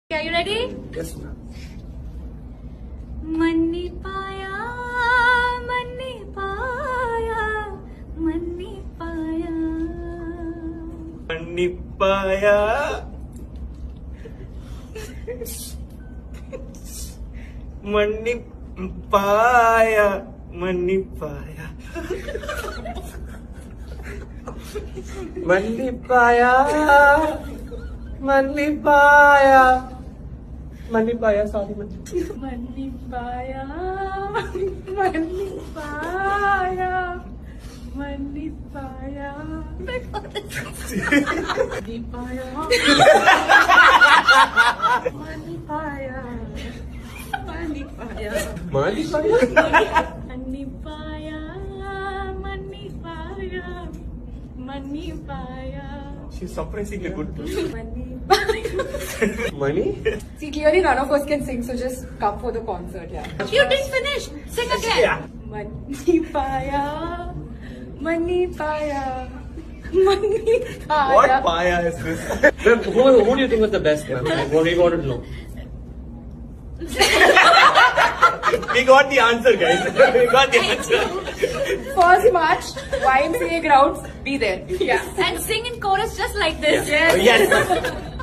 Are you ready? Yes, ma'am. मन्नी पाया, मन्नी पाया, मन्नी पाया. Manipaya. Manipaya. Manipaya. Manipaya. Manipaya. Manipaya, sorry, man. मन्नी पाया, मन्नी पाया, मन्नी पाया. मन्नी पाया. मन्नी पाया. मन्नी पाया. Manipaya? मन्नी पाया, मन्नी पाया, मन्नी पाया. She's surprising a good मन्नी पाया. money. See, clearly none of us can sing, so just come for the concert, yeah. You didn't finish. Sing again. Yeah. Money paya, money paya, money paya. What paya is this? Ma'am, who do you think was the best, ma'am? What we wanted to know. We got the answer, guys. We got the answer. First March, YMCA grounds, be there. Yeah. And sing in chorus just like this. Yes.